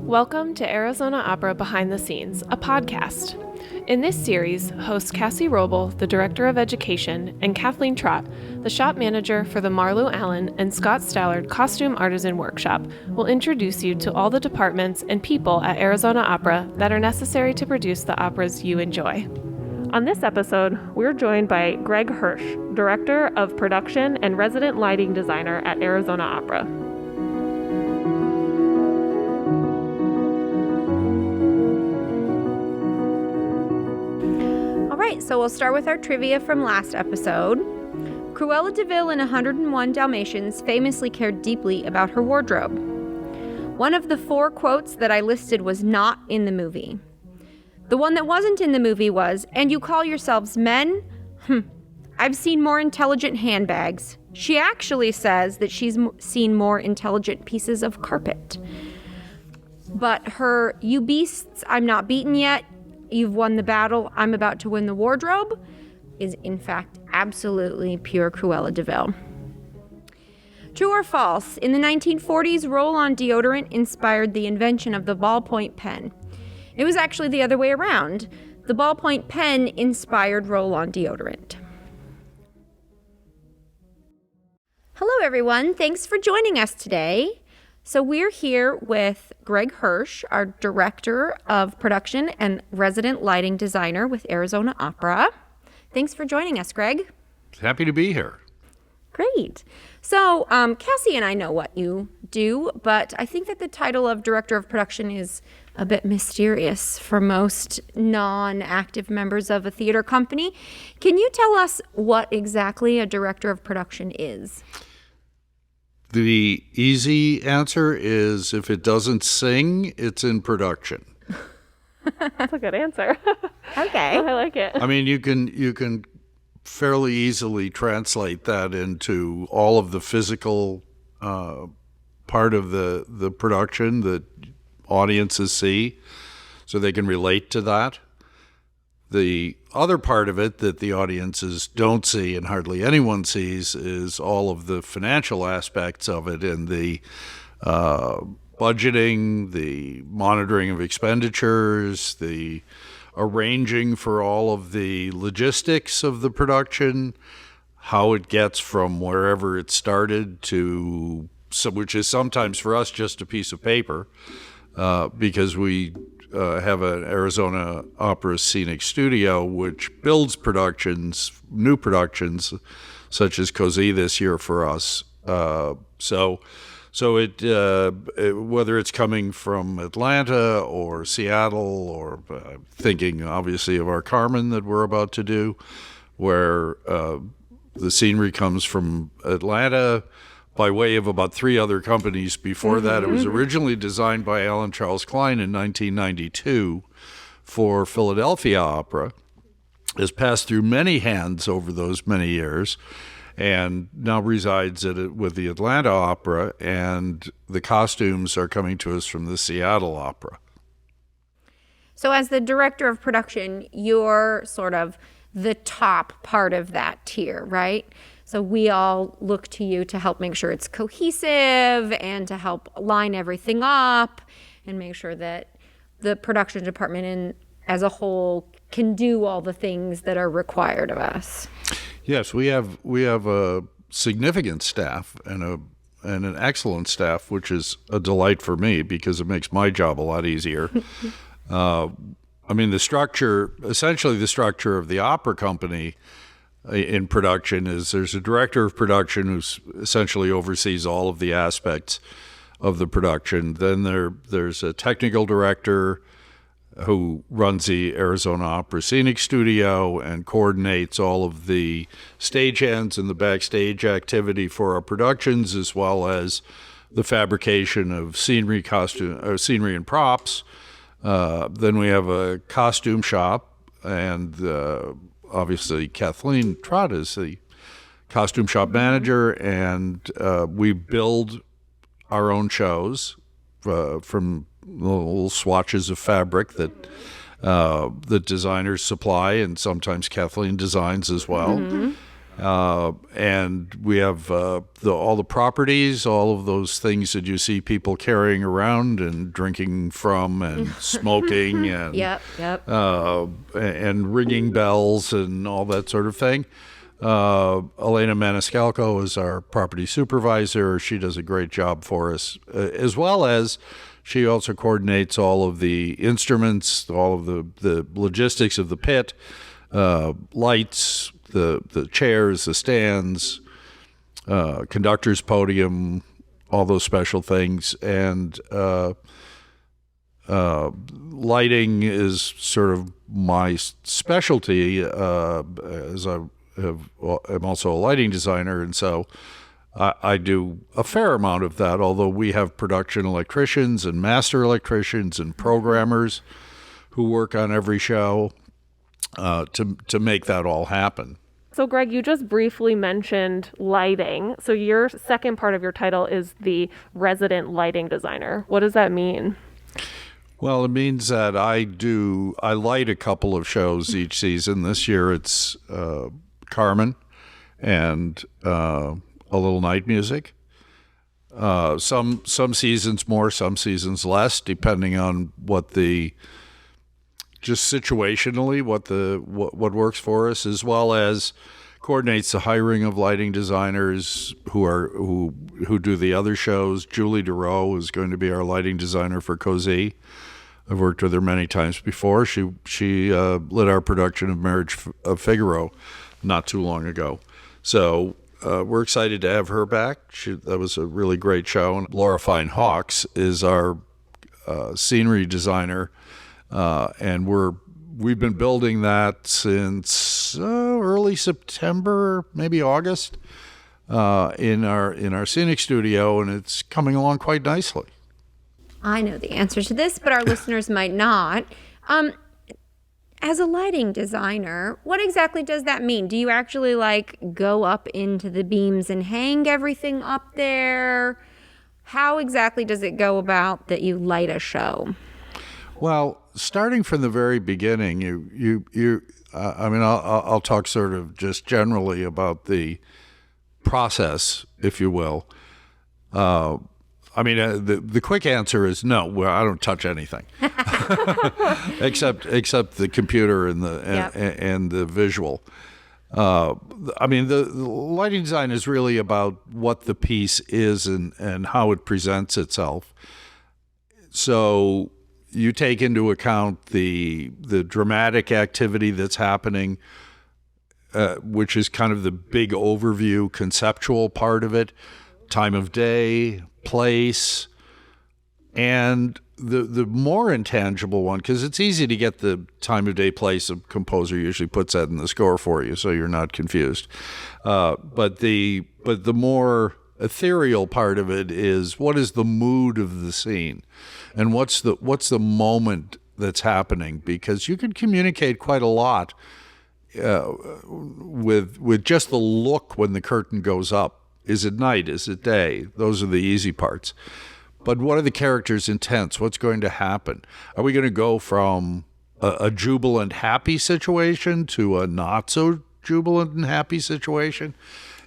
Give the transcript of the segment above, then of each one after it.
Welcome to Arizona Opera Behind the Scenes, a podcast. In this series, hosts Cassie Robel, the Director of Education, and Kathleen Trott, the shop manager for the Marlu, Allan, and Scott Stallard Costume Artisan Workshop, will introduce you to all the departments and people at Arizona Opera that are necessary to produce the operas you enjoy. On this episode, we're joined by Greg Hirsch, Director of Production and Resident Lighting Designer at Arizona Opera. So we'll start with our trivia from last episode. Cruella de Vil in 101 Dalmatians famously cared deeply about her wardrobe. One of the 4 quotes that I listed was not in the movie. The one that wasn't in the movie was, "And you call yourselves men? I've seen more intelligent handbags." She actually says that she's seen more intelligent pieces of carpet. But her, "You beasts, I'm not beaten yet. You've won the battle. I'm about to win the wardrobe," is in fact absolutely pure Cruella de Vil. True or false? In the 1940s, roll-on deodorant inspired the invention of the ballpoint pen. It was actually the other way around. The ballpoint pen inspired roll-on deodorant. Hello, everyone. Thanks for joining us today. So we're here with Greg Hirsch, our Director of Production and Resident Lighting Designer with Arizona Opera. Thanks for joining us, Greg. Happy to be here. Great. So Cassie and I know what you do, but I think that the title of Director of Production is a bit mysterious for most non-active members of a theater company. Can you tell us what exactly a Director of Production is? The easy answer is if it doesn't sing, it's in production. That's a good answer. Okay. I like it. I mean, you can fairly easily translate that into all of the physical part of the production that audiences see, so they can relate to that. The other part of it that the audiences don't see and hardly anyone sees is all of the financial aspects of it and the budgeting, the monitoring of expenditures, the arranging for all of the logistics of the production, how it gets from wherever it started to, which is sometimes for us just a piece of paper, because we have an Arizona Opera Scenic Studio, which builds productions, new productions, such as Cosi this year for us. So whether it's coming from Atlanta or Seattle, or thinking obviously of our Carmen that we're about to do, where the scenery comes from Atlanta, by way of about 3 other companies before that. It was originally designed by Allan Charles Klein in 1992 for Philadelphia Opera. Has passed through many hands over those many years, and now resides with the Atlanta Opera, and the costumes are coming to us from the Seattle Opera. So as the Director of Production, you're sort of the top part of that tier, right? So we all look to you to help make sure it's cohesive and to help line everything up and make sure that the production department as a whole can do all the things that are required of us. Yes, we have a significant staff and an excellent staff, which is a delight for me because it makes my job a lot easier. I mean, essentially the structure of the opera company in production is there's a director of production who essentially oversees all of the aspects of the production. Then there's a technical director who runs the Arizona Opera Scenic Studio and coordinates all of the stagehands and the backstage activity for our productions, as well as the fabrication of scenery and props. Then we have a costume shop, and obviously Kathleen Trott is the costume shop manager, and we build our own shows from little swatches of fabric that the designers supply, and sometimes Kathleen designs as well. And we have all the properties, all of those things that you see people carrying around and drinking from and smoking and Yep. and ringing bells and all that sort of thing. Elena Maniscalco is our property supervisor. She does a great job for us, as well as she also coordinates all of the instruments, all of the logistics of the pit, lights, the chairs, the stands, conductor's podium, all those special things. And lighting is sort of my specialty, as I'm also a lighting designer, and so I do a fair amount of that, although we have production electricians and master electricians and programmers who work on every show to make that all happen. So, Greg, you just briefly mentioned lighting. So your second part of your title is the resident lighting designer. What does that mean? Well, it means that I light a couple of shows each season. This year it's Carmen and a little night music. Some seasons more, some seasons less, depending on just situationally what works for us, as well as coordinates the hiring of lighting designers who do the other shows. Julie Dureau is going to be our lighting designer for Cozy. I've worked with her many times before. She lit our production of Marriage of Figaro not too long ago. So we're excited to have her back. That was a really great show. And Laura Fine Hawks is our scenery designer, and we've been building that since early September, maybe August, in our scenic studio, and it's coming along quite nicely. I know the answer to this, but our listeners might not. As a lighting designer, what exactly does that mean? Do you actually go up into the beams and hang everything up there? How exactly does it go about that you light a show? Well, starting from the very beginning, I'll talk sort of just generally about the process, if you will. The quick answer is no. Well, I don't touch anything, except the computer and the visual. The lighting design is really about what the piece is and how it presents itself. So you take into account the dramatic activity that's happening, which is kind of the big overview, conceptual part of it, time of day, place, and the more intangible one, because it's easy to get the time of day, place. A composer usually puts that in the score for you, so you're not confused. But the more ethereal part of it is, what is the mood of the scene, and what's the moment that's happening, because you can communicate quite a lot with just the look when the curtain goes up. Is it night? Is it day? Those are the easy parts. But what are the characters' intents? What's going to happen? Are we going to go from a jubilant, happy situation to a not so jubilant and happy situation?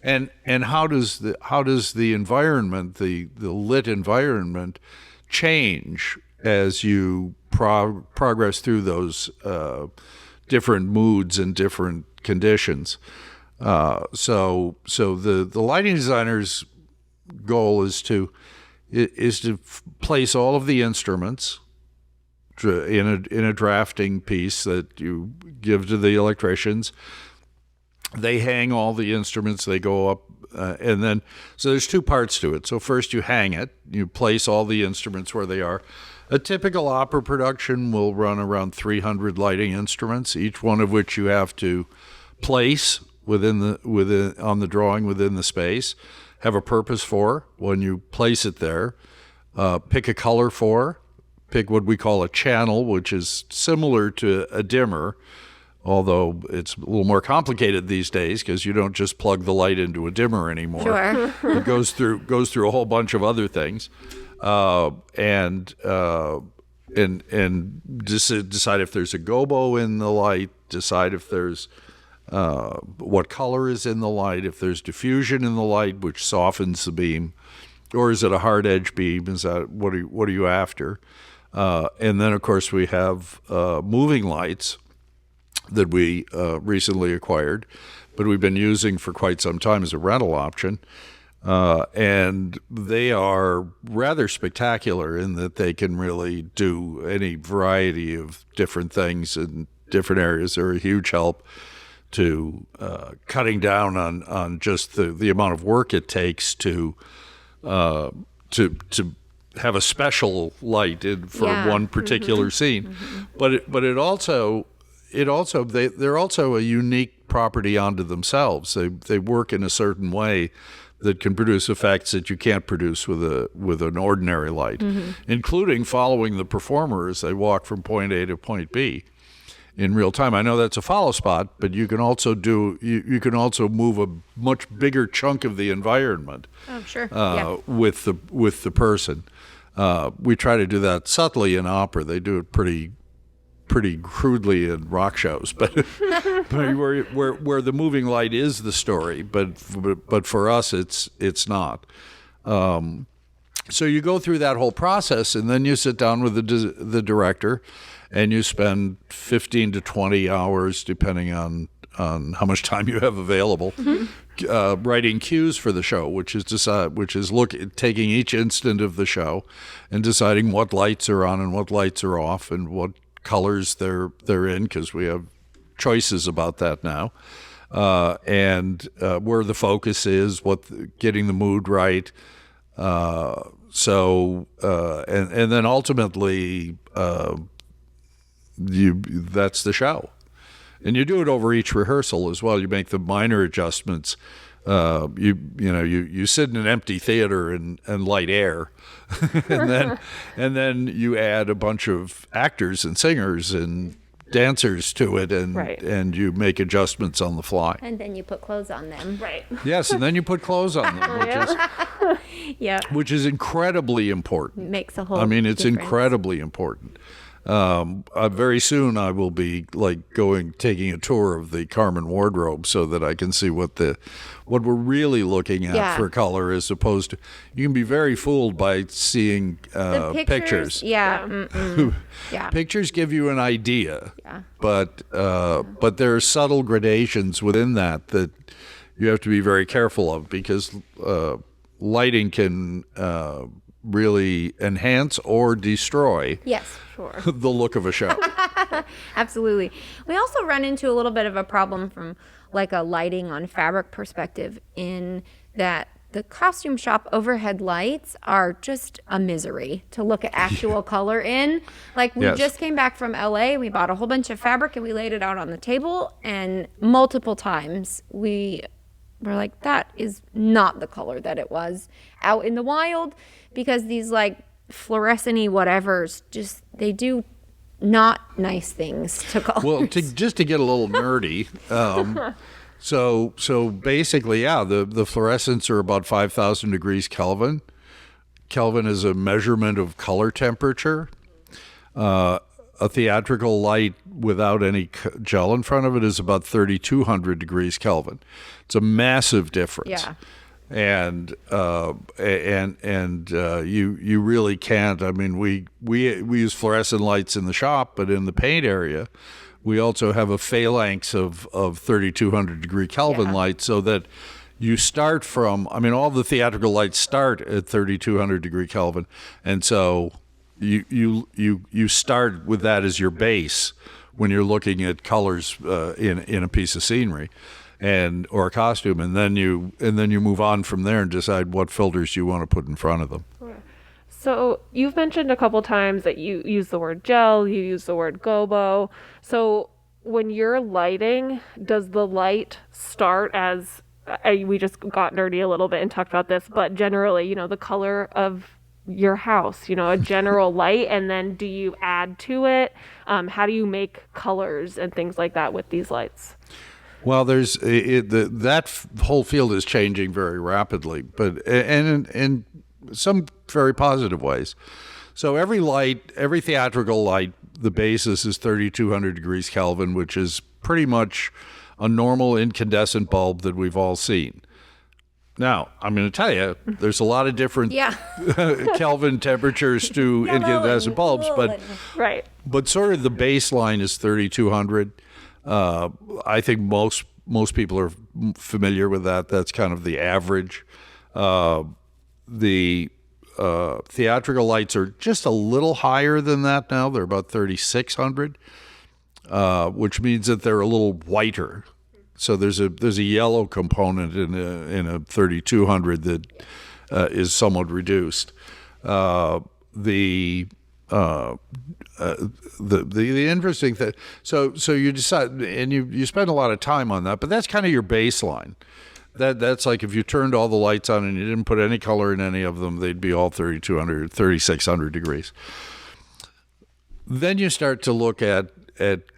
And how does the environment, the lit environment, change as you progress through those different moods and different conditions? So the lighting designer's goal is to place all of the instruments in a drafting piece that you give to the electricians. They hang all the instruments, they go up, and then, so there's two parts to it. So first you hang it, you place all the instruments where they are. A typical opera production will run around 300 lighting instruments, each one of which you have to place on the drawing within the space, have a purpose for when you place it there, pick a color for, pick what we call a channel, which is similar to a dimmer, although it's a little more complicated these days because you don't just plug the light into a dimmer anymore. Sure. It goes through a whole bunch of other things, and decide if there's a gobo in the light, decide if there's what color is in the light, if there's diffusion in the light, which softens the beam, or is it a hard edge beam? Is that what are you after? And then, of course, we have moving lights that we recently acquired, but we've been using for quite some time as a rental option. And they are rather spectacular in that they can really do any variety of different things in different areas. They're a huge help to cutting down on just the amount of work it takes to have a special light for one particular scene. But they're also a unique property unto themselves. They work in a certain way that can produce effects that you can't produce with an ordinary light, including following the performer as they walk from point A to point B in real time. I know that's a follow spot, but you can also you can also move a much bigger chunk of the environment. Oh, sure. With the person. We try to do that subtly in opera. They do it pretty crudely in rock shows, but where the moving light is the story, but for us it's not. So you go through that whole process, and then you sit down with the director, and you spend 15 to 20 hours, depending on how much time you have available, writing cues for the show, which is taking each instant of the show and deciding what lights are on and what lights are off and what colors they're in, because we have choices about that now, and where the focus is, getting the mood right. So then ultimately, that's the show. And you do it over each rehearsal as well. You make the minor adjustments. You sit in an empty theater and light air, and then you add a bunch of actors and singers and dancers to it, and you make adjustments on the fly. And then you put clothes on them. Right. Yes, and then you put clothes on them, which is incredibly important. Makes a whole it's difference. incredibly important. Very soon I will be taking a tour of the Carmen wardrobe so that I can see what we're really looking at for color, as opposed to, you can be very fooled by seeing pictures. Yeah. Pictures give you an idea, but there are subtle gradations within that you have to be very careful of, because lighting can really enhance or destroy the look of a show. Absolutely. We also run into a little bit of a problem from like a lighting on fabric perspective, in that the costume shop overhead lights are just a misery to look at actual color in. Like, we just came back from LA, we bought a whole bunch of fabric and we laid it out on the table, and multiple times we were like, that is not the color that it was out in the wild, because these like fluorescent-y whatevers, they do not nice things to colors. Well, just to get a little nerdy, so basically, the fluorescents are about 5,000 degrees Kelvin. Kelvin is a measurement of color temperature. A theatrical light without any gel in front of it is about 3,200 degrees Kelvin. It's a massive difference. Yeah. And you really can't. I mean, we use fluorescent lights in the shop, but in the paint area, we also have a phalanx of 3,200 degree Kelvin lights, so that you start from. I mean, all the theatrical lights start at 3,200 degree Kelvin, and so you start with that as your base when you're looking at colors in a piece of scenery or a costume, and then you move on from there and decide what filters you want to put in front of them. So you've mentioned a couple times that you use the word gel, you use the word gobo. So when you're lighting, does the light start as we just got nerdy a little bit and talked about this, but generally, the color of your house, a general light, and then do you add to it? How do you make colors and things like that with these lights? Well, that whole field is changing very rapidly, but and in some very positive ways. So every theatrical light, the basis is 3,200 degrees Kelvin, which is pretty much a normal incandescent bulb that we've all seen. Now, I'm going to tell you, there's a lot of different Kelvin temperatures to incandescent bulbs, but sort of the baseline is 3,200. I think most people are familiar with that. That's kind of the average. The theatrical lights are just a little higher than that now. They're about 3,600, which means that they're a little whiter. So there's a yellow component in a 3,200 that is somewhat reduced. The interesting thing. So you decide, and you spend a lot of time on that, but that's kind of your baseline. That's like if you turned all the lights on and you didn't put any color in any of them, they'd be all 3,200, 3,600 degrees. Then you start to look at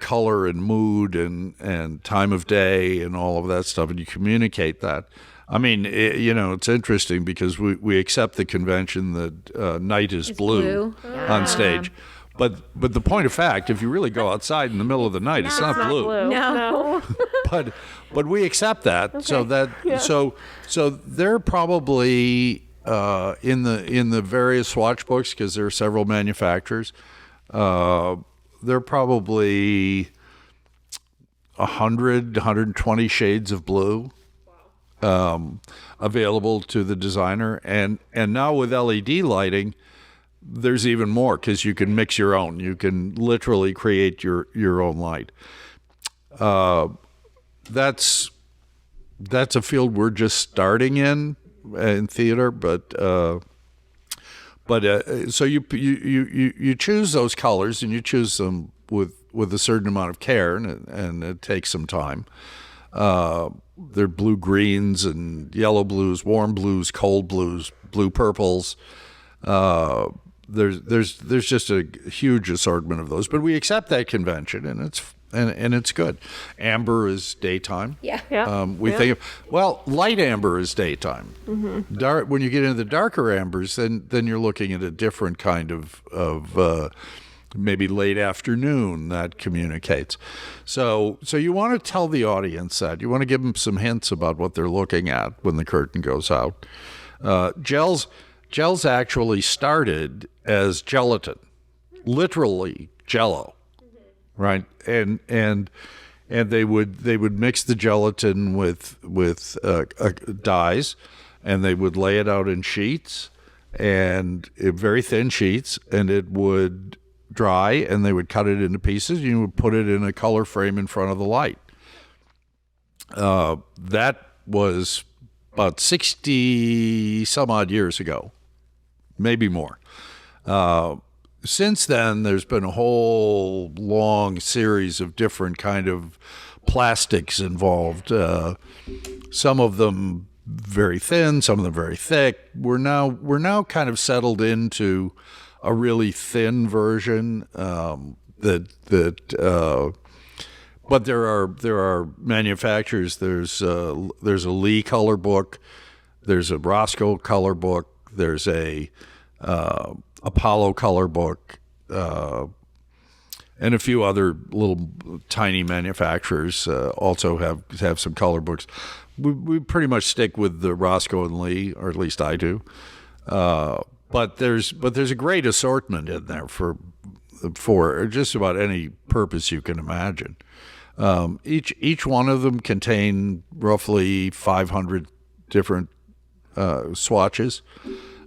color and mood and time of day and all of that stuff, and you communicate that. I mean, it's interesting because we accept the convention that night is blue on stage. But the point of fact, if you really go outside in the middle of the night, it's not blue. No. But we accept that. Okay. So they're probably in the various swatch books, because there are several manufacturers. They're probably 100, 120 shades of blue available to the designer. And now with LED lighting, there's even more, because you can mix your own. You can literally create your own light. That's a field we're just starting in theater, but so you choose those colors, and you choose them with a certain amount of care, and it takes some time. They're blue greens and yellow blues, warm blues, cold blues, blue purples. There's just a huge assortment of those, but we accept that convention, and it's good. Amber is daytime. Think light amber is daytime. Mm-hmm. Dark, when you get into the darker ambers, then you're looking at a different kind of maybe late afternoon that communicates. So you want to tell the audience that. You want to give them some hints about what they're looking at when the curtain goes out. Gels actually started as gelatin, literally Jello, right? And they would mix the gelatin with dyes, and they would lay it out in sheets, and very thin sheets, and it would dry, and they would cut it into pieces. You would put it in a color frame in front of the light. That was about 60 some odd years ago, maybe more. Since then, there's been a whole long series of different kind of plastics involved. Some of them very thin, some of them very thick. We're now kind of settled into a really thin version but there are manufacturers. There's a Lee color book, there's a Roscoe color book, there's a Apollo color book, and a few other little tiny manufacturers also have some color books. We pretty much stick with the Roscoe and Lee, or at least I do. But there's a great assortment in there for just about any purpose you can imagine. Each one of them contain roughly 500 different swatches.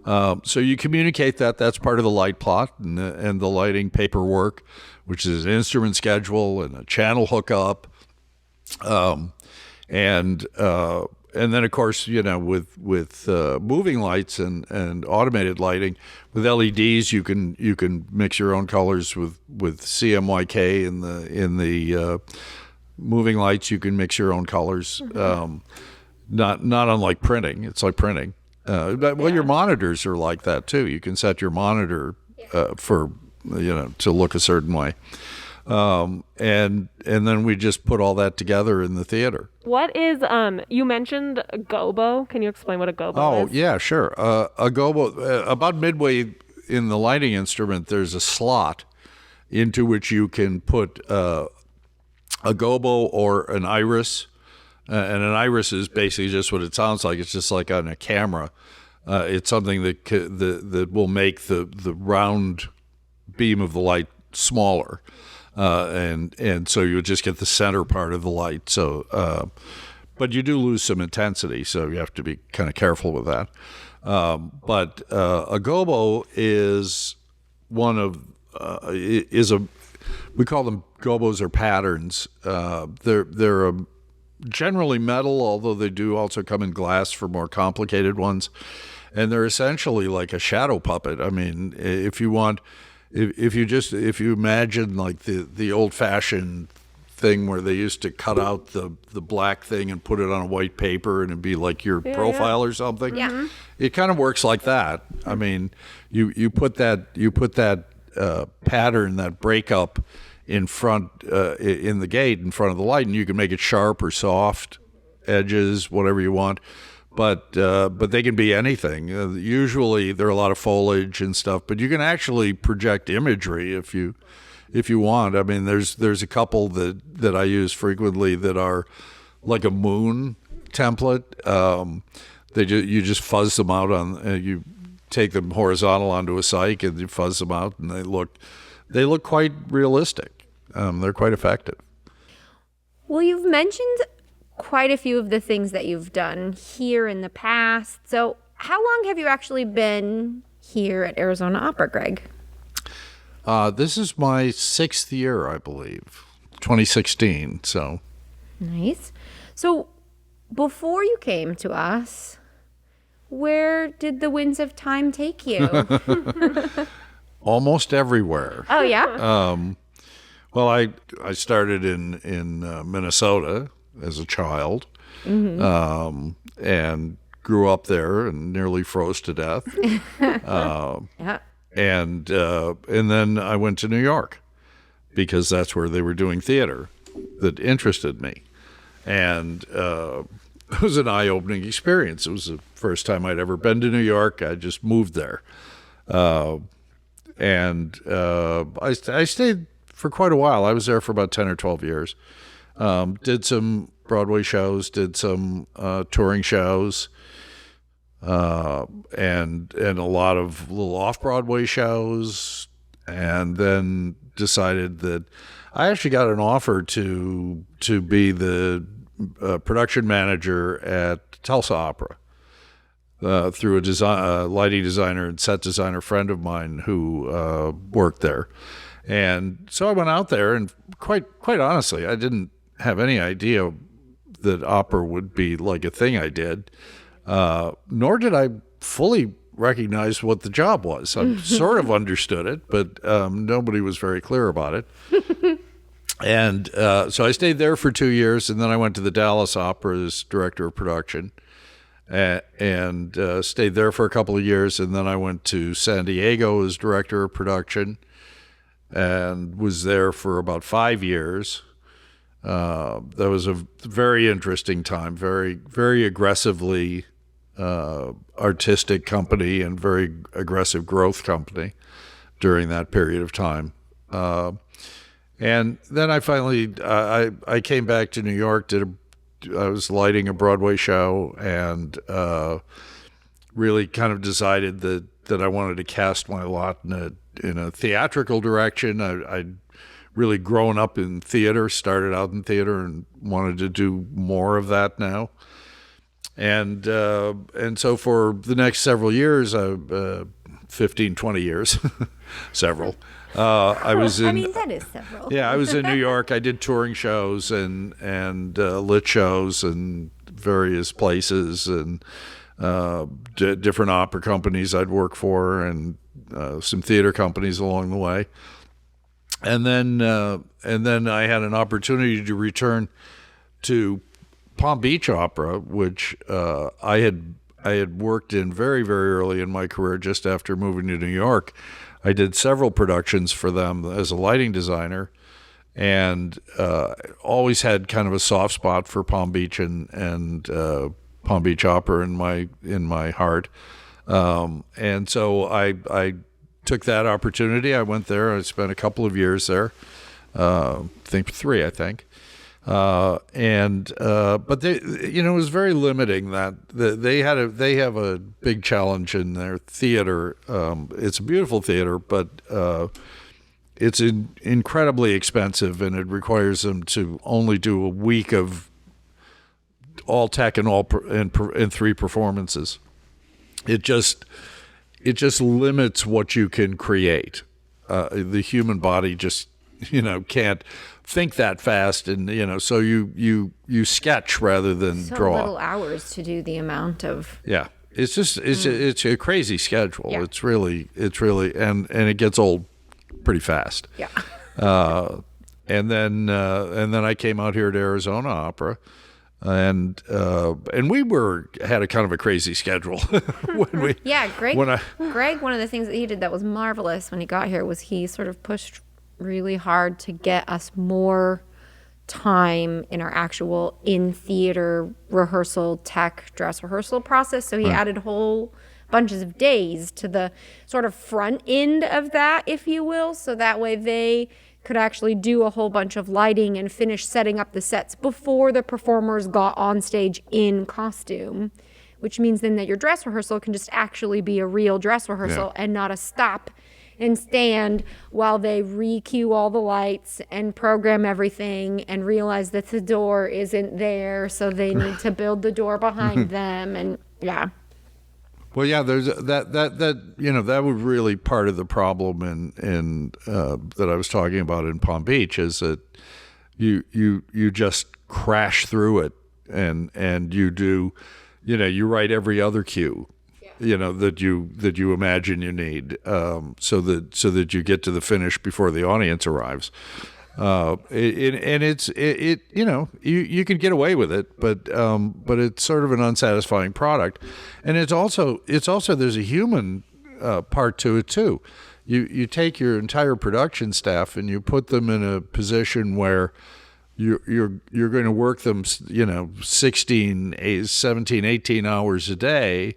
So you communicate that's part of the light plot and the lighting paperwork, which is an instrument schedule and a channel hookup, and then of course with moving lights and automated lighting, with LEDs you can mix your own colors with CMYK in the moving lights. You can mix your own colors. Not unlike printing. It's like printing. Your monitors are like that too. You can set your monitor for to look a certain way, and then we just put all that together in the theater. What is you mentioned Gobo? Can you explain what a Gobo is? Oh yeah, sure. A Gobo, about midway in the lighting instrument, there's a slot into which you can put a gobo or an iris. And an iris is basically just what it sounds like. It's just like on a camera. It's something that will make the round beam of the light smaller. And so you would just get the center part of the light. So, but you do lose some intensity, so you have to be kind of careful with that. But a gobo is we call them gobos or patterns. They're generally metal, although they do also come in glass for more complicated ones. And they're essentially like a shadow puppet. I mean, if you imagine like the old-fashioned thing where they used to cut out the black thing and put it on a white paper and it'd be like your profile or something. Yeah. It kind of works like that. I mean, you put that pattern, that breakup in front in the gate in front of the light, and you can make it sharp or soft edges, whatever you want. But they can be anything. Usually there are a lot of foliage and stuff, but you can actually project imagery if you want. I mean, there's a couple that I use frequently that are like a moon template. You just fuzz them out you take them horizontal onto a cyc and you fuzz them out, and they look quite realistic. They're quite effective. Well, you've mentioned quite a few of the things that you've done here in the past. So how long have you actually been here at Arizona Opera, Greg? This is my 6th year, I believe, 2016. So nice. So before you came to us, where did the winds of time take you? Almost everywhere. Oh, yeah? Well, I started in Minnesota as a child, and grew up there and nearly froze to death. Yeah. And then I went to New York because that's where they were doing theater that interested me. And it was an eye-opening experience. It was the first time I'd ever been to New York. I just moved there. And I stayed for quite a while. I was there for about 10 or 12 years. Did some Broadway shows, did some touring shows, and a lot of little off-Broadway shows, and then decided that I actually got an offer to be the production manager at Tulsa Opera through a lighting designer and set designer friend of mine who worked there. And so I went out there, and quite honestly, I didn't have any idea that opera would be like a thing I did, nor did I fully recognize what the job was. I sort of understood it, but nobody was very clear about it. And so I stayed there for 2 years, and then I went to the Dallas Opera as director of production, and stayed there for a couple of years, and then I went to San Diego as director of production, and was there for about 5 years. That was a very interesting time, very, very aggressively artistic company and very aggressive growth company during that period of time. And then I finally, I came back to New York, I was lighting a Broadway show, and really kind of decided that I wanted to cast my lot in a theatrical direction. I'd really grown up in theater, started out in theater, and wanted to do more of that now. And so for the next several years, 15, 20 years, several, I was in... I mean, that is several. Yeah, I was in New York. I did touring shows and lit shows in various places, and different opera companies I'd work for, and some theater companies along the way. And then I had an opportunity to return to Palm Beach Opera, which I had worked in very, very early in my career, just after moving to New York. I did several productions for them as a lighting designer, and always had kind of a soft spot for Palm Beach and Palm Beach Opera in my heart. And so I took that opportunity. I went there. I spent a couple of years there, I think 3, But they, it was very limiting that they have a big challenge in their theater. It's a beautiful theater, but it's incredibly expensive, and it requires them to only do a week of all tech and and 3 performances. It just limits what you can create. The human body just can't think that fast, and so you sketch rather than draw. So little hours to do the amount of. Yeah, it's just it's a crazy schedule. Yeah. It's really and it gets old pretty fast. Yeah. And then I came out here to Arizona Opera, and we had a kind of a crazy schedule when we. Yeah, Greg, one of the things that he did that was marvelous when he got here was he sort of pushed really hard to get us more time in our actual in-theater rehearsal tech dress rehearsal process. So he added whole bunches of days to the sort of front end of that, if you will. So that way they could actually do a whole bunch of lighting and finish setting up the sets before the performers got on stage in costume, which means then that your dress rehearsal can just actually be a real dress rehearsal and not a stop and stand while they re-cue all the lights and program everything and realize that the door isn't there, so they need to build the door behind them. And well, yeah, there's that was really part of the problem in that I was talking about in Palm Beach, is that you just crash through it, and you do, you write every other cue that you imagine you need, so that you get to the finish before the audience arrives. You can get away with it, but it's sort of an unsatisfying product, and it's also there's a human part to it too. You take your entire production staff and you put them in a position where you're going to work them 16, 17, 18 hours a day,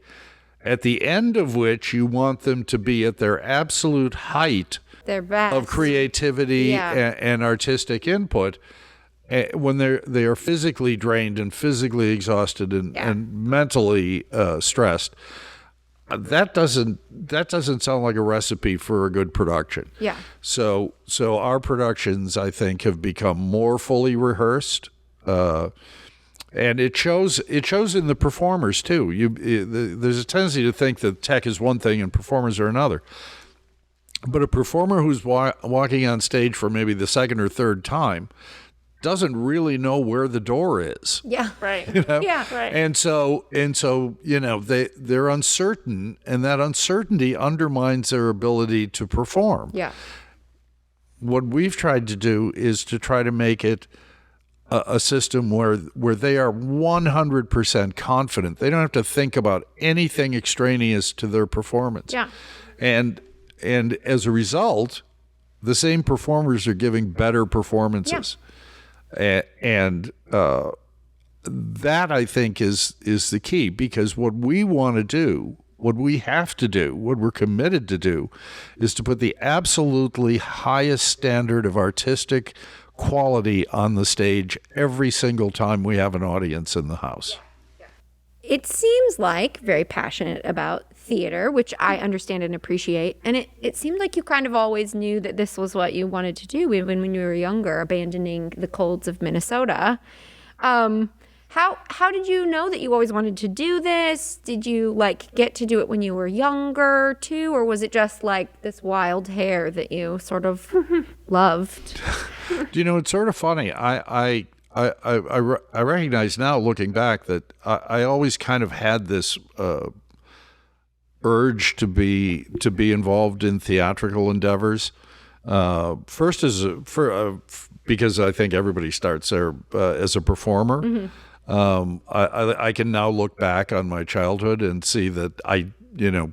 at the end of which you want them to be at their absolute height, their best of creativity and artistic input, when they are physically drained and physically exhausted and mentally stressed. That doesn't sound like a recipe for a good production. Yeah. So our productions, I think, have become more fully rehearsed. And it shows in the performers too. There's a tendency to think that tech is one thing and performers are another. But a performer who's walking on stage for maybe the second or third time doesn't really know where the door is. Yeah. Right. Yeah. Right. And so they're uncertain, and that uncertainty undermines their ability to perform. Yeah. What we've tried to do is to try to make it a system where they are 100% confident. They don't have to think about anything extraneous to their performance. Yeah. And as a result, the same performers are giving better performances. Yeah. And that, I think, is the key, because what we want to do, what we have to do, what we're committed to do, is to put the absolutely highest standard of artistic quality on the stage every single time we have an audience in the house. It seems like very passionate about theater, which I understand and appreciate. And it seemed like you kind of always knew that this was what you wanted to do, even when you were younger, abandoning the colds of Minnesota. How did you know that you always wanted to do this? Did you get to do it when you were younger too, or was it just this wild hair that you sort of loved? It's sort of funny. I recognize now, looking back, that I always kind of had this urge to be involved in theatrical endeavors. First, because I think everybody starts there as a performer. Mm-hmm. I can now look back on my childhood and see that I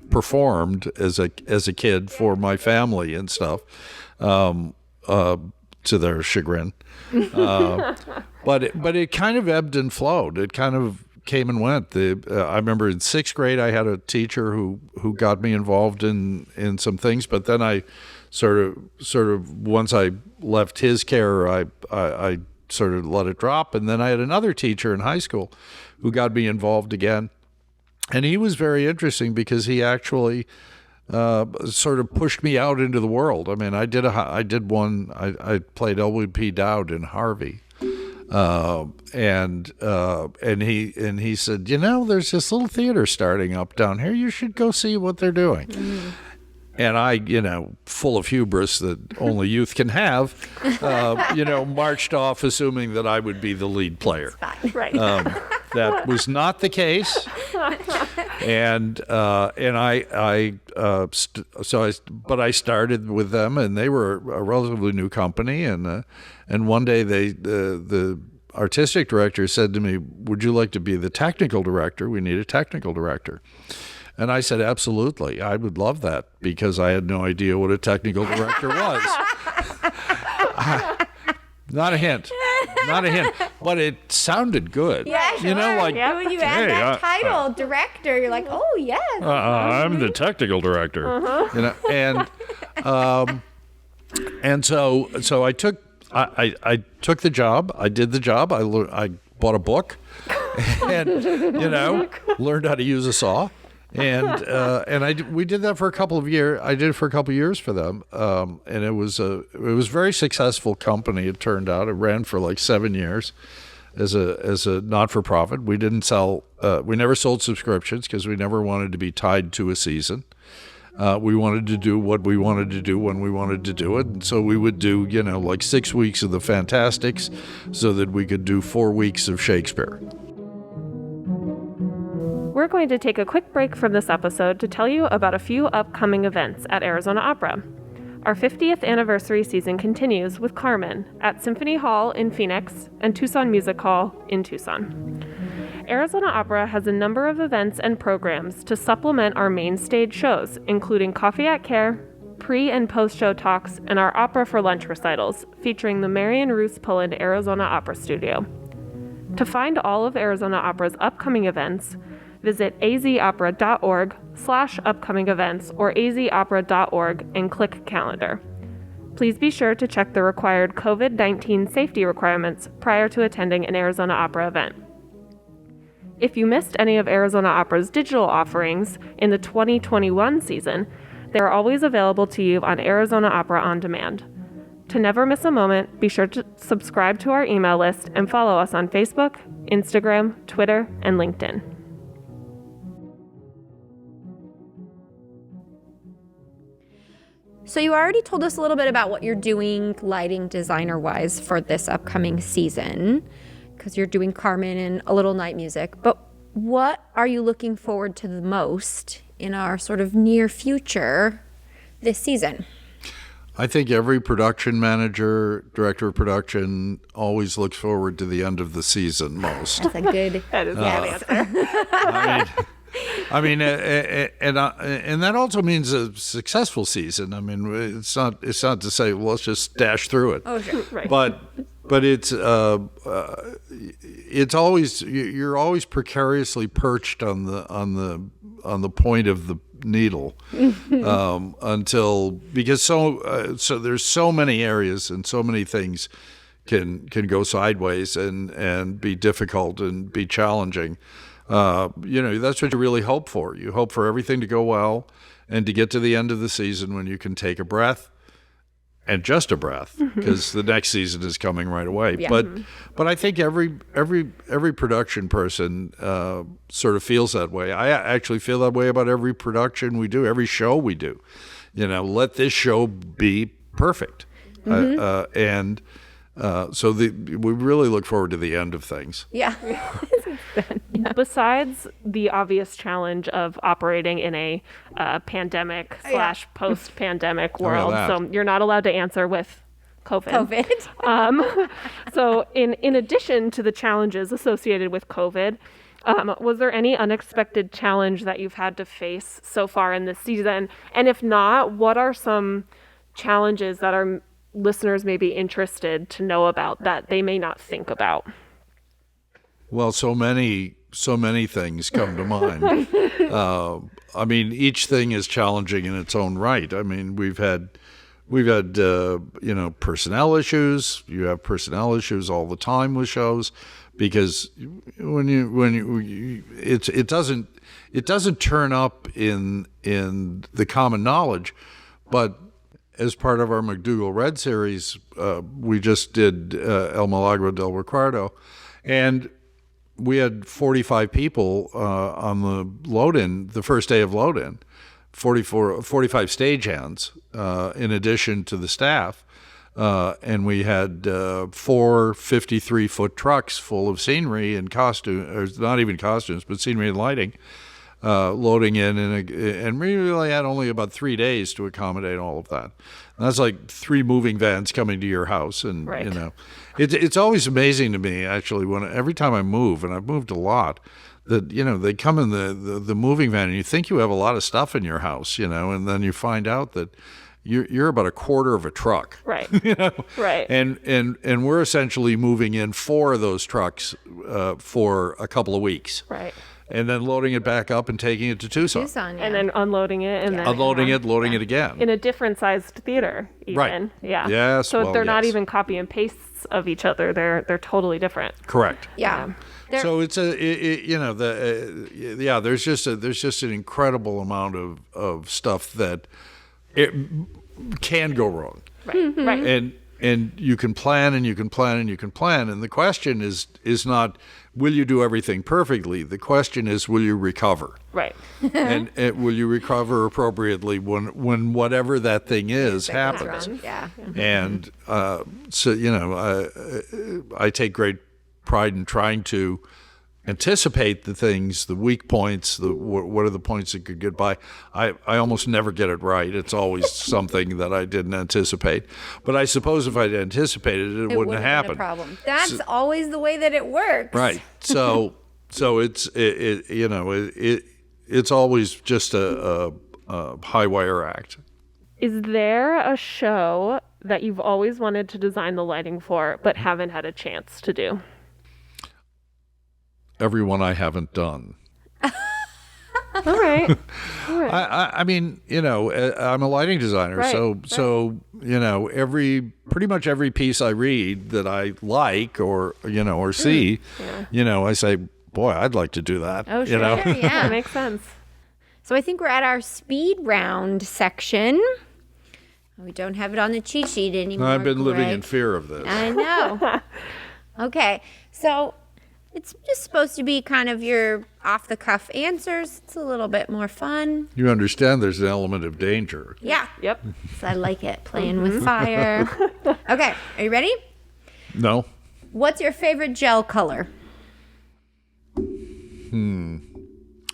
performed as a kid for my family and stuff, to their chagrin. But it kind of ebbed and flowed. It kind of came and went. I remember in 6th grade I had a teacher who got me involved in some things, but then I sort of once I left his care, I sort of let it drop. And then I had another teacher in high school who got me involved again. And he was very interesting because he actually sort of pushed me out into the world. I mean, I played L.W.P. Dowd in Harvey. And he said, there's this little theater starting up down here. You should go see what they're doing. Mm. And I, full of hubris that only youth can have, marched off assuming that I would be the lead player. Right. That was not the case. And I started with them, and they were a relatively new company. And one day the artistic director said to me, "Would you like to be the technical director? We need a technical director." And I said, absolutely. I would love that, because I had no idea what a technical director was. Not a hint. But it sounded good. Yeah, sure. When you add that title, director, you're like, oh, yes. I'm the technical director. Uh-huh. And so I took the job. I did the job. I bought a book and, learned how to use a saw. And we did that for a couple of years. I did it for a couple of years for them, and it was a very successful company. It turned out it ran for like 7 years as a not-for-profit. We didn't sell. We never sold subscriptions because we never wanted to be tied to a season. We wanted to do what we wanted to do when we wanted to do it, and so we would do like 6 weeks of the Fantastics, so that we could do 4 weeks of Shakespeare. We're going to take a quick break from this episode to tell you about a few upcoming events at Arizona Opera. Our 50th anniversary season continues with Carmen at Symphony Hall in Phoenix and Tucson Music Hall in Tucson. Arizona Opera has a number of events and programs to supplement our main stage shows, including Coffee at Care, pre- and post-show talks, and our Opera for Lunch recitals, featuring the Marion Roos Pullen Arizona Opera Studio. To find all of Arizona Opera's upcoming events, visit azopera.org/upcoming events or azopera.org and click calendar. Please be sure to check the required COVID-19 safety requirements prior to attending an Arizona Opera event. If you missed any of Arizona Opera's digital offerings in the 2021 season, they are always available to you on Arizona Opera On Demand. To never miss a moment, be sure to subscribe to our email list and follow us on Facebook, Instagram, Twitter, and LinkedIn. So you already told us a little bit about what you're doing lighting designer-wise for this upcoming season, because you're doing Carmen and a little night music. But what are you looking forward to the most in our sort of near future this season? I think every production manager, director of production, always looks forward to the end of the season most. That's a good answer. I mean, and that also means a successful season. I mean, it's not to say, well, let's just dash through it. Oh, sure. Right. But it's always, you're always precariously perched on the point of the needle because so there's so many areas and so many things can go sideways and be difficult and be challenging. That's what you really hope for. You hope for everything to go well and to get to the end of the season when you can take a breath, and just a breath, because the next season is coming right away. Yeah. But I think every production person sort of feels that way. I actually feel that way about every production we do, every show we do. Let this show be perfect. So we really look forward to the end of things. Yeah. Besides the obvious challenge of operating in a pandemic / post-pandemic world, so you're not allowed to answer with COVID. So in addition to the challenges associated with COVID, was there any unexpected challenge that you've had to face so far in this season? And if not, what are some challenges that our listeners may be interested to know about that they may not think about? Well, so many things come to mind. I mean, each thing is challenging in its own right. I mean, we've had We've had personnel issues. You have personnel issues all the time with shows, because it doesn't turn up in the common knowledge, but as part of our McDougal Red series, we just did El Milagro del Recuerdo, and we had 45 people on the load-in, the first day of load-in, 45 stagehands in addition to the staff. And we had 4 53-foot trucks full of scenery and costume, or not even costumes, but scenery and lighting, loading in, and we really had only about 3 days to accommodate all of that. And that's like 3 moving vans coming to your house, and right. It's always amazing to me, actually, every time I move, and I've moved a lot, that they come in the moving van, and you think you have a lot of stuff in your house, and then you find out that you're about a quarter of a truck, right? Right. And we're essentially moving in 4 of those trucks for a couple of weeks, right? And then loading it back up and taking it to Tucson. Yeah. And then unloading it, and then unloading it, loading it again in a different sized theater, even. Right? Yeah. Yes. So they're not yes. even copy and pastes of each other. They're totally different. Correct. Yeah. So it's there's just an incredible amount of stuff that it can go wrong. Right. Right. And you can plan, and you can plan, and you can plan. And the question is not, will you do everything perfectly? The question is, will you recover? Right. and will you recover appropriately when whatever that thing is happens? Yeah. And so, I take great pride in trying to anticipate the things, the weak points, what are the points that could get by. I almost never get it right. It's always something that I didn't anticipate. But I suppose if I'd anticipated it, it wouldn't have happened. Been a problem. That's always the way that it works. Right. So it's always just a high wire act. Is there a show that you've always wanted to design the lighting for but haven't had a chance to do? Everyone I haven't done. All right. I mean, I'm a lighting designer, right. so pretty much every piece I read that I like or see, I say, boy, I'd like to do that. Oh, sure. Yeah, Yeah. that makes sense. So I think we're at our speed round section. We don't have it on the cheat sheet anymore. I've been living Greg. in fear of this. I know. Okay, so it's just supposed to be kind of your off-the-cuff answers. It's a little bit more fun. You understand there's an element of danger. Yeah. Yep. So I like it, playing with fire. Okay, are you ready? No. What's your favorite gel color?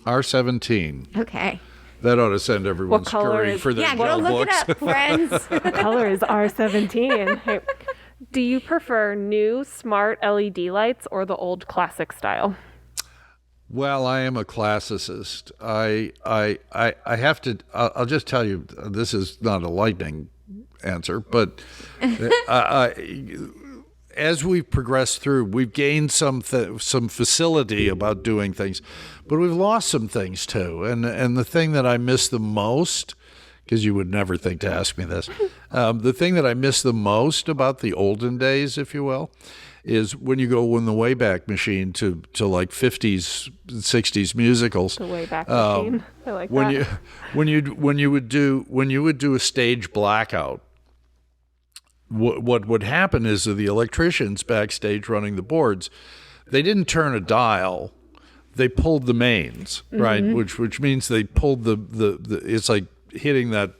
R17. Okay. That ought to send everyone What color scurrying is- for their Yeah, gel go look books. it up, friends. The color is R17. Hey, do you prefer new smart LED lights or the old classic style? Well, I am a classicist. I have to. I'll just tell you, this is not a lightning answer, but as we've progressed through, we've gained some facility about doing things, but we've lost some things too. And the thing that I miss the most, because you would never think to ask me this, the thing that I miss the most about the olden days, if you will, is when you go in the Wayback Machine to like 50s, 60s musicals. The Wayback Machine. I like that. When you would do a stage blackout, what would happen is that the electricians backstage running the boards, they didn't turn a dial, they pulled the mains, right? Which means they pulled the it's like hitting that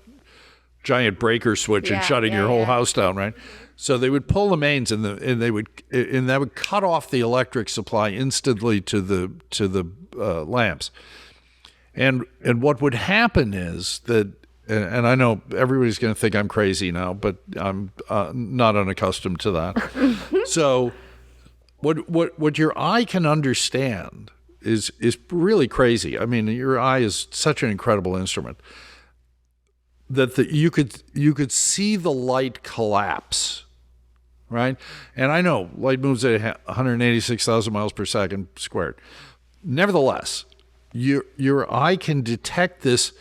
giant breaker switch and shutting your whole house down, right? So they would pull the mains and that would cut off the electric supply instantly to the lamps. And what would happen is that, and I know everybody's going to think I'm crazy now, but I'm not unaccustomed to that. So what your eye can understand is really crazy. I mean, your eye is such an incredible instrument that you could see the light collapse, right? And I know light moves at 186,000 miles per second squared. Nevertheless, your eye can detect this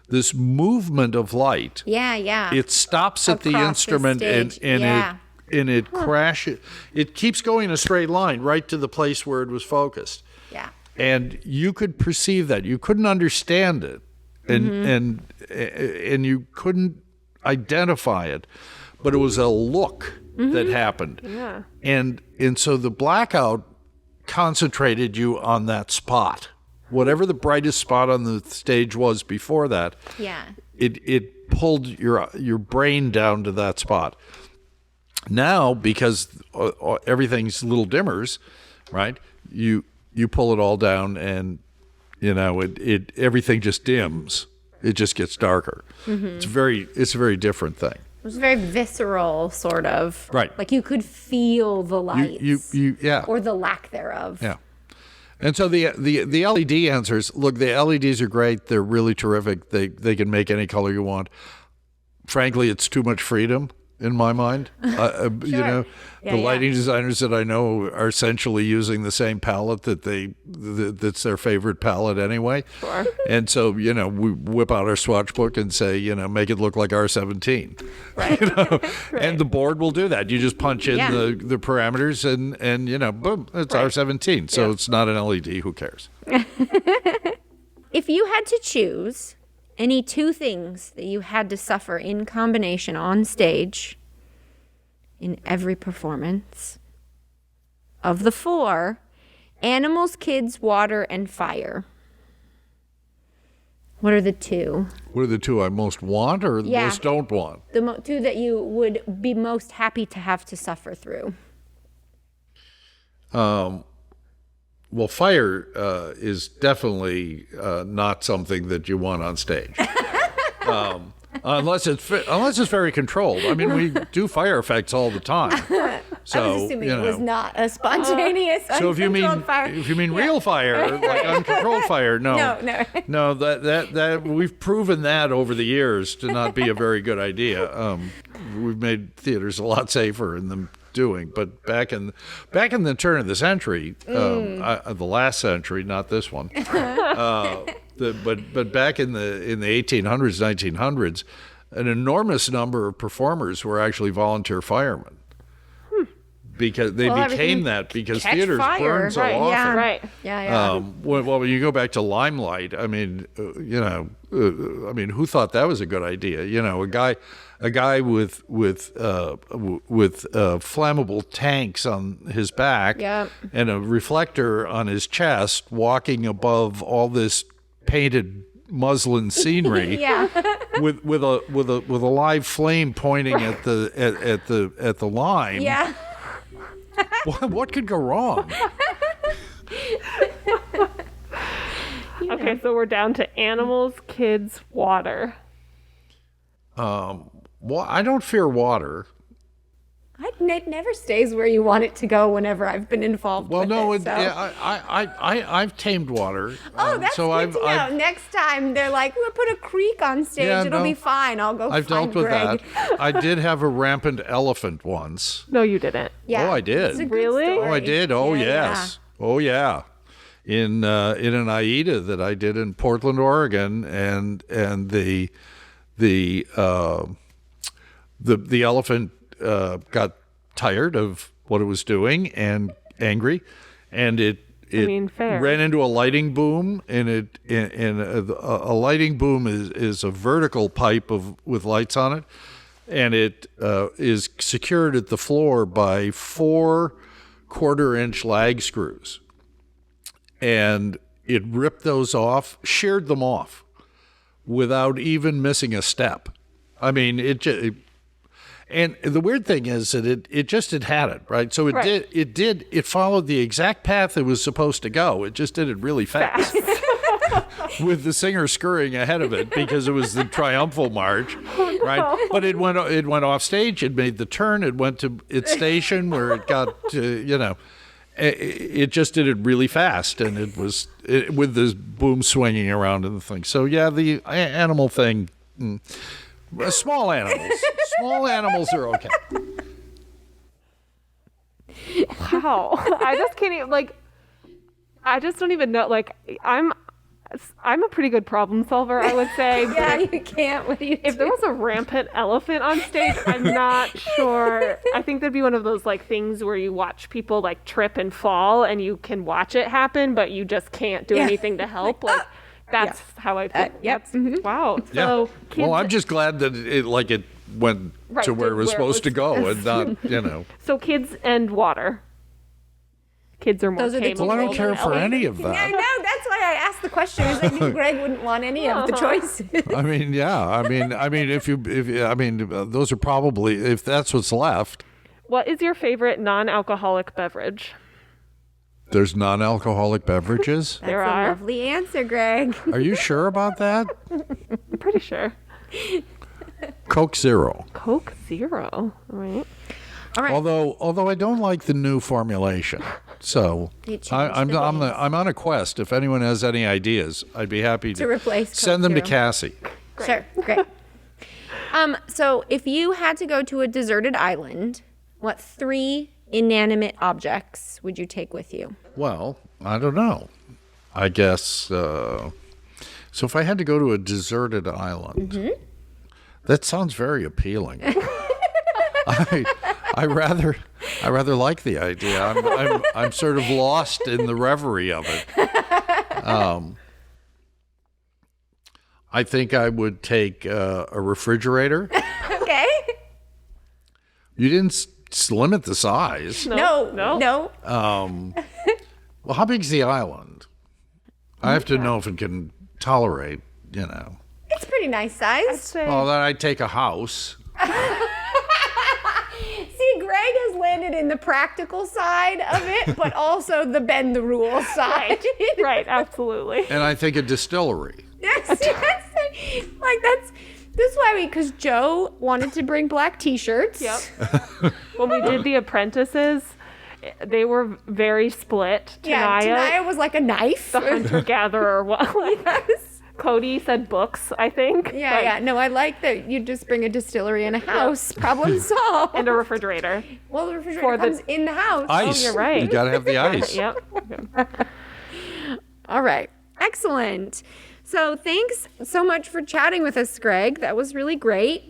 this movement of light. Yeah. It stops at the Across the instrument stage. and it crashes. It keeps going in a straight line right to the place where it was focused. Yeah. And you could perceive that. You couldn't understand it, and you couldn't identify it, but it was a look that happened. Yeah. And so the blackout concentrated you on that spot. Whatever the brightest spot on the stage was before that, it pulled your brain down to that spot. Now, because everything's little dimmers, right? You pull it all down, and everything just dims. It just gets darker. It's a very different thing. It was very visceral, sort of. Right. Like you could feel the lights. Yeah. Or the lack thereof. Yeah. And so the LED answers, look, the LEDs are great. They're really terrific. They can make any color you want. Frankly, it's too much freedom in my mind. The lighting designers that I know are essentially using the same palette that's their favorite palette anyway. Sure. And so, we whip out our swatch book and say, make it look like R17. Right. Right. And the board will do that. You just punch in the parameters and boom, it's R17. So it's not an LED. Who cares? If you had to choose any two things that you had to suffer in combination on stage in every performance of the four: animals, kids, water, and fire. What are the two? What are the two I most want or most don't want? The two that you would be most happy to have to suffer through. Well, fire is definitely not something that you want on stage, unless it's very controlled. I mean, we do fire effects all the time. So, I was assuming it was not a spontaneous, so if you fire. mean real fire, like uncontrolled fire, no, that we've proven that over the years to not be a very good idea. We've made theaters a lot safer in them doing, but back in the turn of the century, the last century, not this one, but back in the 1800s, 1900s, an enormous number of performers were actually volunteer firemen. Because they became that because theaters burn so often. Yeah, right. Yeah. When you go back to Limelight, I mean, who thought that was a good idea? A guy with flammable tanks on his back and a reflector on his chest, walking above all this painted muslin scenery with a live flame pointing at the line. Yeah. What could go wrong? Okay, so we're down to animals, kids, water. Well, I don't fear water. It never stays where you want it to go whenever I've been involved with it. So. I've tamed water. That's good to know. Next time they're like, we'll put a creek on stage. It'll be fine. I'll go I've find dealt with Greg. that. I did have a rampant elephant once. No, you didn't. Yeah. Oh, I did. It's a good Really? story. Oh, I did. Oh, Yeah, yes. Oh, yeah. In an AIDA that I did in Portland, Oregon, and the elephant got tired of what it was doing and angry, and it fair. ran into a lighting boom, and a lighting boom is a vertical pipe with lights on it, and it is secured at the floor by 4 1/4-inch lag screws, and it ripped those off, sheared them off without even missing a step. I mean, and the weird thing is that it just had it, right? So it followed the exact path it was supposed to go. It just did it really fast. With the singer scurrying ahead of it because it was the triumphal march, right? No. But it went off stage. It made the turn. It went to its station where it got to, it just did it really fast, and it was with the boom swinging around and the thing. So yeah, the animal thing. Small animals are okay. Wow. I just can't even, I just don't even know. I'm a pretty good problem solver, I would say. Yeah, you can't. What do you If there was a rampant elephant on stage, I'm not sure. I think that'd be one of those like things where you watch people like trip and fall and you can watch it happen, but you just can't do anything to help. Like that's how I feel. Yep. Wow. Yeah. So kids, Well, I'm just glad that it went to where it was supposed to go and not, So kids and water. Kids are more Those are the capable Well, I don't than care for elephants. any of I that. know, that's why I asked the question. Is I knew Greg wouldn't want any of the choices. I mean, yeah. I mean, if those are probably, if that's what's left, What is your favorite non-alcoholic beverage? there's non-alcoholic beverages. There That's a are. lovely answer, Greg. Are you sure about that? I'm pretty sure. Coke Zero. Coke Zero. All right. All right. Although I don't like the new formulation, so They changed I'm the names. I'm on a quest. If anyone has any ideas, I'd be happy To replace Coke send them to Zero. Cassie. Sure, great. So if you had to go to a deserted island, what 3 inanimate objects would you take with you? Well, I don't know. I guess so. If I had to go to a deserted island, that sounds very appealing. I rather like the idea. I'm sort of lost in the reverie of it. I think I would take a refrigerator. Okay. You didn't limit the size. No. Well, how big's the island? I have to know if it can tolerate, It's pretty nice size. Well, then I'd take a house. See, Greg has landed in the practical side of it, but also the bend the rules side. Right, absolutely. And I think a distillery. Yes. That's why because Joe wanted to bring black T-shirts. Yep. When we did The Apprentices, they were very split. Yeah, Tanaya was like a knife. the hunter-gatherer. Yes. Cody said books, I think. Yeah. No, I like that you just bring a distillery and a house. Problem solved. And a refrigerator. Well, the refrigerator comes in the house. Ice. you're right. You got to have the ice. Yep. All right. Excellent. So thanks so much for chatting with us, Greg. That was really great.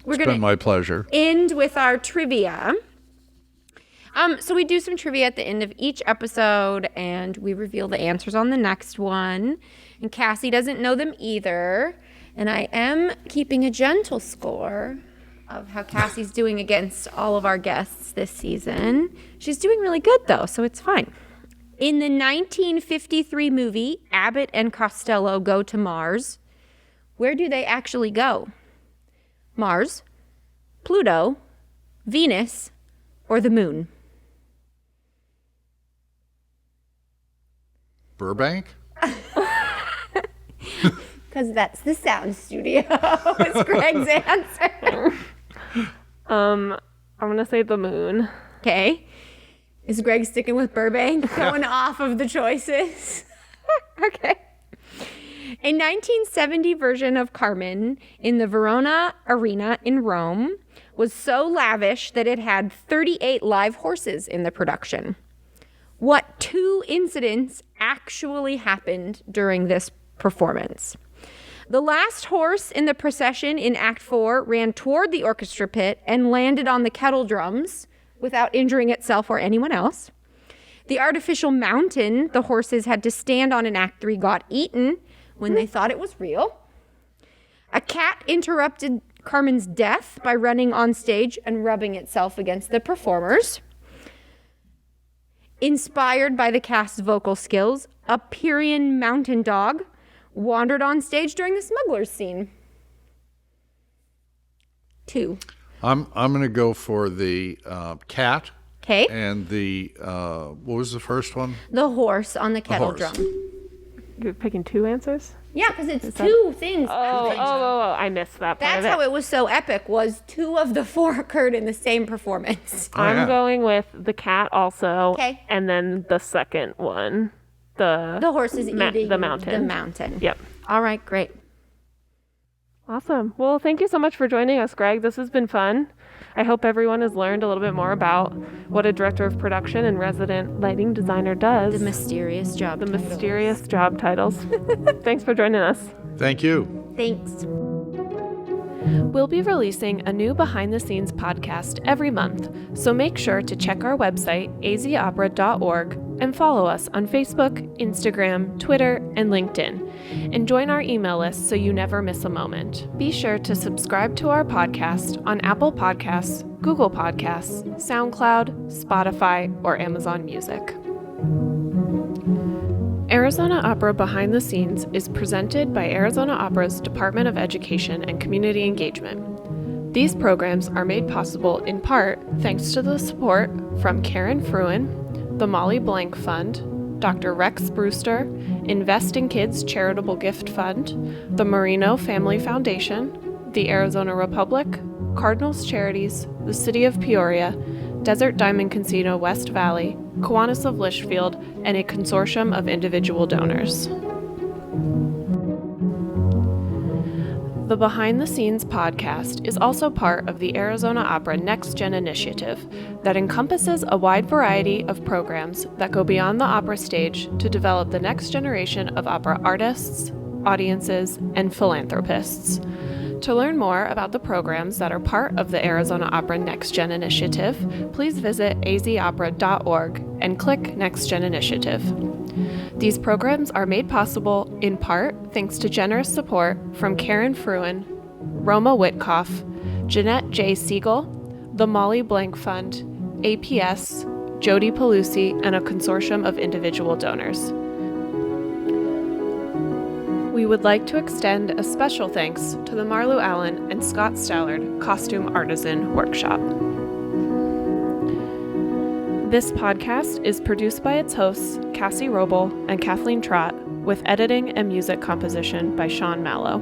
We're It's going been to my pleasure. end with our trivia. So we do some trivia at the end of each episode, and we reveal the answers on the next one. And Cassie doesn't know them either. And I am keeping a gentle score of how Cassie's doing against all of our guests this season. She's doing really good, though, so it's fine. In the 1953 movie, Abbott and Costello Go to Mars, where do they actually go? Mars, Pluto, Venus, or the moon? Burbank? Because that's the sound studio, is Greg's answer. I'm going to say the moon. Okay. Is Greg sticking with Burbank? Going off of the choices? Okay. A 1970 version of Carmen in the Verona Arena in Rome was so lavish that it had 38 live horses in the production. What 2 incidents actually happened during this performance? The last horse in the procession in Act 4 ran toward the orchestra pit and landed on the kettle drums without injuring itself or anyone else. The artificial mountain the horses had to stand on in Act 3 got eaten when they thought it was real. A cat interrupted Carmen's death by running on stage and rubbing itself against the performers. Inspired by the cast's vocal skills, a Pierian mountain dog wandered on stage during the smugglers scene. 2. I'm going to go for the cat. Okay. And the, what was the first one? The horse on the kettle horse. drum. You're picking 2 answers? Yeah, because it's 2 things. Oh, I missed that part That's of it. how it was so epic, was 2 of the 4 occurred in the same performance. Oh, yeah. I'm going with the cat also. Okay. And then the second one. The The horse is eating the mountain. The mountain. Yep. All right, great. Awesome. Well, thank you so much for joining us, Greg. This has been fun. I hope everyone has learned a little bit more about what a director of production and resident lighting designer does. The mysterious job titles. Mysterious job titles. Thanks for joining us. Thank you. Thanks. We'll be releasing a new behind-the-scenes podcast every month, so make sure to check our website, azopera.org, and follow us on Facebook, Instagram, Twitter, and LinkedIn. And join our email list so you never miss a moment. Be sure to subscribe to our podcast on Apple Podcasts, Google Podcasts, SoundCloud, Spotify, or Amazon Music. Arizona Opera Behind the Scenes is presented by Arizona Opera's Department of Education and Community Engagement. These programs are made possible in part thanks to the support from Karen Fruin, the Molly Blank Fund, Dr. Rex Brewster, Invest in Kids Charitable Gift Fund, the Marino Family Foundation, the Arizona Republic, Cardinals Charities, the City of Peoria, Desert Diamond Casino West Valley, Kiwanis of Litchfield, and a consortium of individual donors. The Behind the Scenes podcast is also part of the Arizona Opera Next Gen initiative that encompasses a wide variety of programs that go beyond the opera stage to develop the next generation of opera artists, audiences, and philanthropists. To learn more about the programs that are part of the Arizona Opera Next Gen initiative, please visit azopera.org and click Next Gen Initiative. These programs are made possible in part thanks to generous support from Karen Fruin, Roma Witkoff, Jeanette J. Siegel, the Molly Blank Fund, APS, Jody Pelusi, and a consortium of individual donors. We would like to extend a special thanks to the Marlu Allan and Scott Stallard Costume Artisan Workshop. This podcast is produced by its hosts, Cassie Robel and Kathleen Trott, with editing and music composition by Sean Mallow.